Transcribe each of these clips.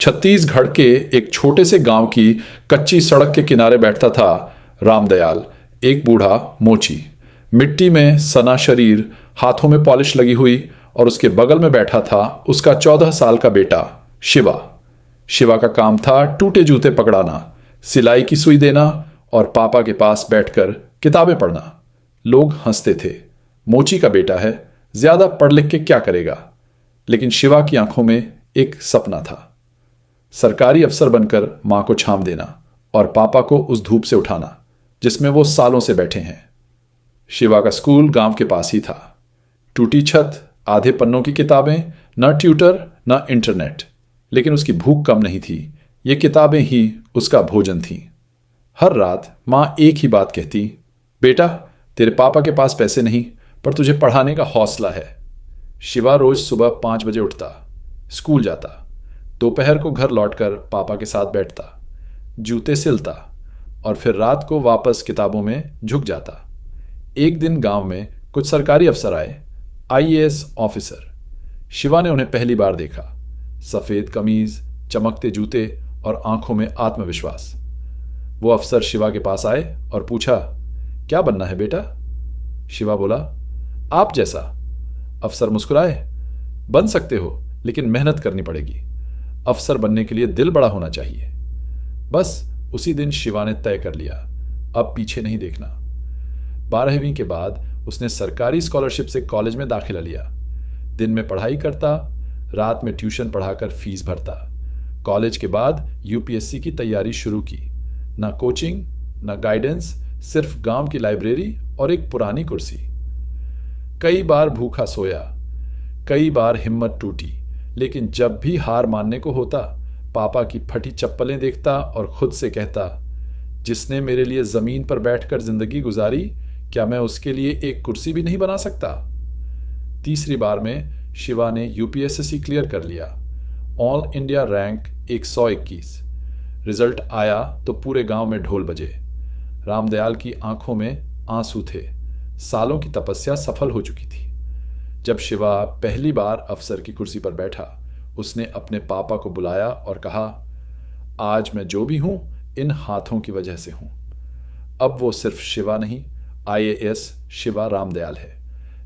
छत्तीसगढ़ के एक छोटे से गांव की कच्ची सड़क के किनारे बैठता था रामदयाल, एक बूढ़ा मोची। मिट्टी में सना शरीर, हाथों में पॉलिश लगी हुई, और उसके बगल में बैठा था उसका 14 साल का बेटा शिवा। शिवा का काम था टूटे जूते पकड़ाना, सिलाई की सुई देना और पापा के पास बैठकर किताबें पढ़ना। लोग हंसते थे, मोची का बेटा है, ज्यादा पढ़ लिख के क्या करेगा। लेकिन शिवा की आंखों में एक सपना था, सरकारी अफसर बनकर मां को छांव देना और पापा को उस धूप से उठाना जिसमें वो सालों से बैठे हैं। शिवा का स्कूल गांव के पास ही था। टूटी छत, आधे पन्नों की किताबें, न ट्यूटर न इंटरनेट, लेकिन उसकी भूख कम नहीं थी। ये किताबें ही उसका भोजन थीं। हर रात मां एक ही बात कहती, बेटा तेरे पापा के पास पैसे नहीं, पर तुझे पढ़ाने का हौसला है। शिवा रोज सुबह 5 बजे उठता, स्कूल जाता, दोपहर को घर लौटकर पापा के साथ बैठता, जूते सिलता और फिर रात को वापस किताबों में झुक जाता। एक दिन गांव में कुछ सरकारी अफसर आए, आईएएस ऑफिसर। शिवा ने उन्हें पहली बार देखा। सफेद कमीज, चमकते जूते और आंखों में आत्मविश्वास। वो अफसर शिवा के पास आए और पूछा, क्या बनना है बेटा? शिवा बोला, आप जैसा। अफसर मुस्कुराए, बन सकते हो, लेकिन मेहनत करनी पड़ेगी। अफसर बनने के लिए दिल बड़ा होना चाहिए। बस उसी दिन शिवा ने तय कर लिया, अब पीछे नहीं देखना। 12वीं के बाद उसने सरकारी स्कॉलरशिप से कॉलेज में दाखिला लिया। दिन में पढ़ाई करता, रात में ट्यूशन पढ़ाकर फीस भरता। कॉलेज के बाद यूपीएससी की तैयारी शुरू की। ना कोचिंग, ना गाइडेंस, सिर्फ गांव की लाइब्रेरी और एक पुरानी कुर्सी। कई बार भूखा सोया, कई बार हिम्मत टूटी, लेकिन जब भी हार मानने को होता, पापा की फटी चप्पलें देखता और खुद से कहता, जिसने मेरे लिए जमीन पर बैठकर जिंदगी गुजारी, क्या मैं उसके लिए एक कुर्सी भी नहीं बना सकता? तीसरी बार में शिवा ने यूपीएससी क्लियर कर लिया। All India rank 121। रिजल्ट आया तो पूरे गांव में ढोल बजे। रामदयाल की आंखों में आंसू थे। सालों की तपस्या सफल हो चुकी थी। जब शिवा पहली बार अफसर की कुर्सी पर बैठा, उसने अपने पापा को बुलाया और कहा, आज मैं जो भी हूं इन हाथों की वजह से हूं। अब वो सिर्फ शिवा नहीं, आईएएस शिवा रामदयाल है।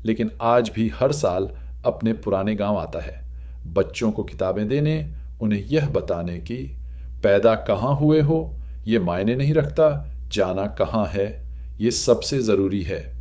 लेकिन आज भी हर साल अपने पुराने गांव आता है, बच्चों को किताबें देने, उन्हें यह बताने कि पैदा कहाँ हुए हो ये मायने नहीं रखता, जाना कहाँ है ये सबसे जरूरी है।